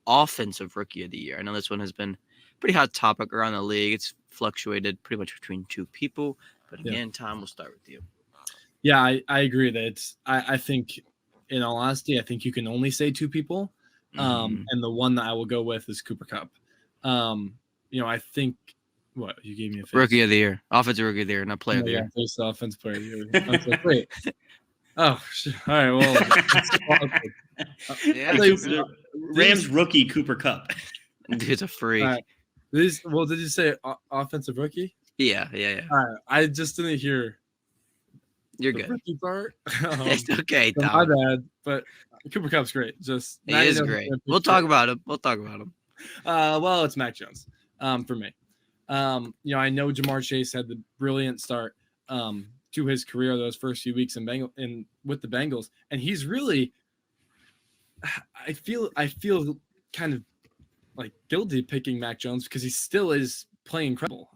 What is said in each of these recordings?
offensive rookie of the year. I know this one has been a pretty hot topic around the league. It's fluctuated pretty much between two people. But again, Tom, we'll start with you. Yeah, I agree that I think, in all honesty, I think you can only say two people. And the one that I will go with is Cooper Kupp. I think what you gave me a face. Rookie of the year, offensive rookie of the year, not player of the year. Face offensive player of the year. I was like, wait. Oh, all right. Well, Rams rookie Cooper Kupp. Dude's a freak. Right. Did you say offensive rookie? Yeah. All right. I just didn't hear. You're good. Rookie part. It's okay, Tom. My bad. But Cooper Kupp's great. He is great. We'll talk about him. Well, it's Mac Jones. For me. I know MarrChase had the brilliant start to his career those first few weeks with the Bengals, and he's really. I feel kind of like guilty picking Mac Jones because he still is playing incredible.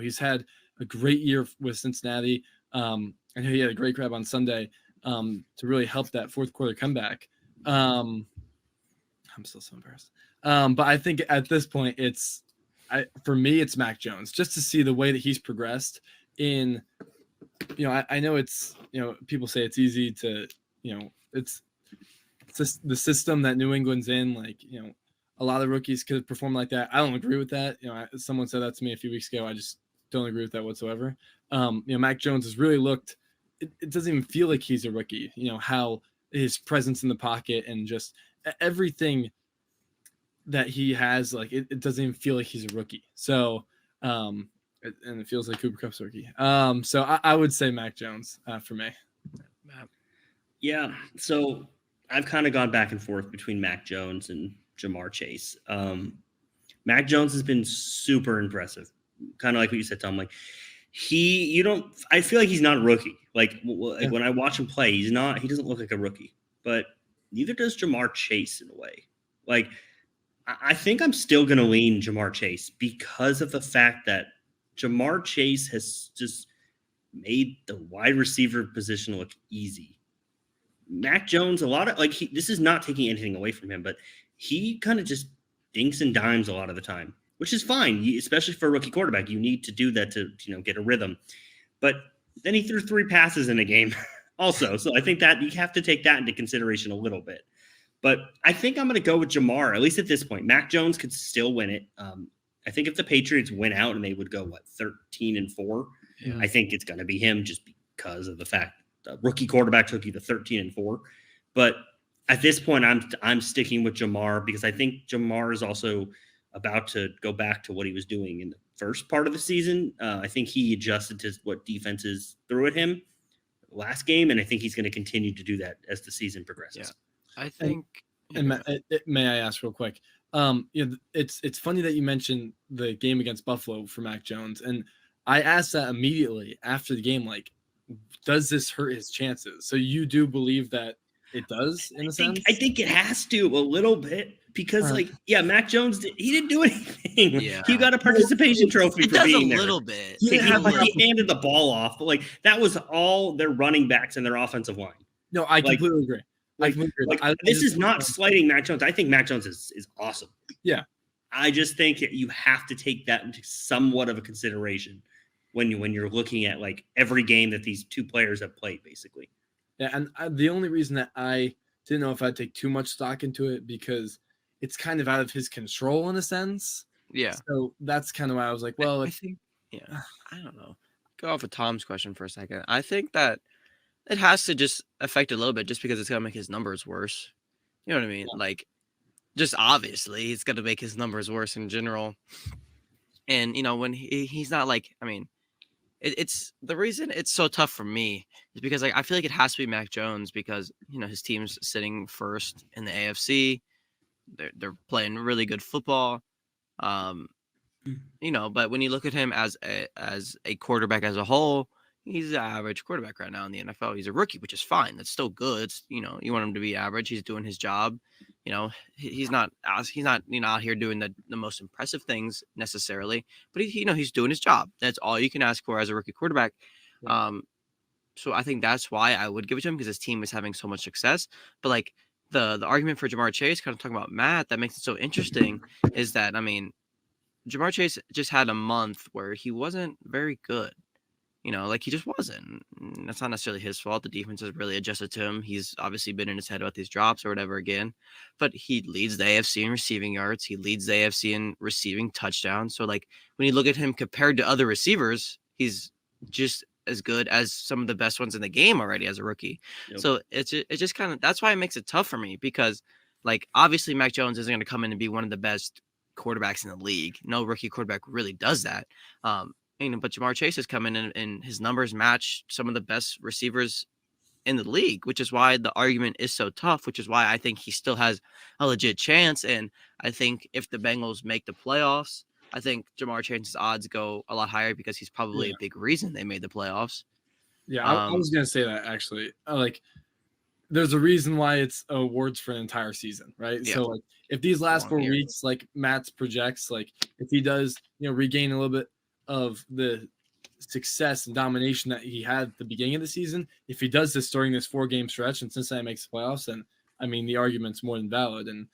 He's had a great year with Cincinnati. I know he had a great grab on Sunday to really help that fourth quarter comeback. I'm still so embarrassed. But I think at this point, for me, it's Mac Jones, just to see the way that he's progressed in, I know it's, people say it's easy to, it's just the system that New England's in, like, a lot of rookies could perform like that. I don't agree with that. Someone said that to me a few weeks ago. I just don't agree with that whatsoever. Mac Jones has really looked, it doesn't even feel like he's a rookie, how his presence in the pocket and just everything that he has, like, it doesn't even feel like he's a rookie. So, and it feels like Cooper Kupp's a rookie. So I would say Mac Jones for me. Yeah. So I've kind of gone back and forth between Mac Jones and MarrChase. Mac Jones has been super impressive. Kind of like what you said, Tom. Like I feel like he's not a rookie. Like when I watch him play, he doesn't look like a rookie, but neither does MarrChase in a way. Like, I think I'm still going to lean MarrChase because of the fact that MarrChase has just made the wide receiver position look easy. Mac Jones, this is not taking anything away from him, but he kind of just dinks and dimes a lot of the time, which is fine, especially for a rookie quarterback. You need to do that to, get a rhythm. But then he threw 3 passes in a game also. So I think that you have to take that into consideration a little bit. But I think I'm going to go with Jamar, at least at this point. Mac Jones could still win it. I think if the Patriots win out and they would go, 13-4, yeah. I think it's going to be him just because of the fact the rookie quarterback took you to 13-4. But at this point, I'm sticking with Jamar because I think Jamar is also about to go back to what he was doing in the first part of the season. I think he adjusted to what defenses threw at him last game, and I think he's going to continue to do that as the season progresses. Yeah. I think, may I ask real quick? It's funny that you mentioned the game against Buffalo for Mac Jones, and I asked that immediately after the game. Like, does this hurt his chances? So you do believe that it does in a sense? I think it has to a little bit because, Mac Jones he didn't do anything. Yeah. He got a participation trophy for being there. A little bit. He handed the ball off, but that was all their running backs and their offensive line. No, I completely agree. This is not slighting Mac Jones. I think Mac Jones is awesome. Yeah. I just think you have to take that into somewhat of a consideration when you're looking at every game that these two players have played, basically. Yeah, and the only reason that I didn't know if I'd take too much stock into it because it's kind of out of his control in a sense. Yeah. So that's kind of why I was like, well, I think, I don't know. Go off of Tom's question for a second. I think that it has to just affect a little bit just because it's going to make his numbers worse. You know what I mean? Yeah. Just obviously, it's going to make his numbers worse in general. And, when he's not it's the reason it's so tough for me is because I feel like it has to be Mac Jones because, his team's sitting first in the AFC. They're playing really good football. But when you look at him as a quarterback as a whole, he's an average quarterback right now in the NFL. He's a rookie, which is fine. That's still good. It's, you want him to be average. He's doing his job. He's not out here doing the most impressive things necessarily, but he's doing his job. That's all you can ask for as a rookie quarterback. Yeah. So I think that's why I would give it to him because his team is having so much success. But the argument for Jamar Chase, kind of talking about Matt, that makes it so interesting is that, I mean, Jamar Chase just had a month where he wasn't very good. Like he just wasn't. That's not necessarily his fault. The defense has really adjusted to him. He's obviously been in his head about these drops or whatever again, but he leads the AFC in receiving yards. He leads the AFC in receiving touchdowns. So like when you look at him compared to other receivers, he's just as good as some of the best ones in the game already as a rookie. Yep. So it's just kind of, that's why it makes it tough for me, because like obviously Mac Jones isn't going to come in and be one of the best quarterbacks in the league. No rookie quarterback really does that. But Jamar Chase has come in and his numbers match some of the best receivers in the league, which is why the argument is so tough, which is why I think he still has a legit chance. And I think if the Bengals make the playoffs, I think Jamar Chase's odds go a lot higher because he's probably a big reason they made the playoffs. Yeah, I was going to say that actually. Like, there's a reason why it's awards for an entire season, right? Yeah. So, like, if these last 4 year. weeks, like Matt's projects, like if he does, regain a little bit of the success and domination that he had at the beginning of the season, if he does this during this 4-game stretch and Cincinnati makes the playoffs, then I mean the argument's more than valid, and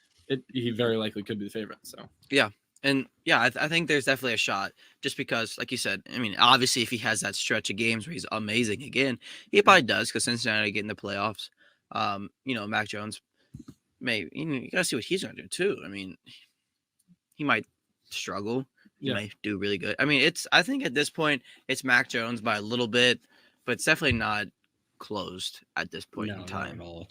he very likely could be the favorite. So yeah. And yeah, I think there's definitely a shot, just because, like you said, I mean, obviously, if he has that stretch of games where he's amazing again, he probably does, because Cincinnati get in the playoffs. Mac Jones may, you gotta see what he's gonna do too. I mean, he might struggle. He might do really good. I mean, I think at this point, it's Mac Jones by a little bit, but it's definitely not closed at this point in time. Not at all.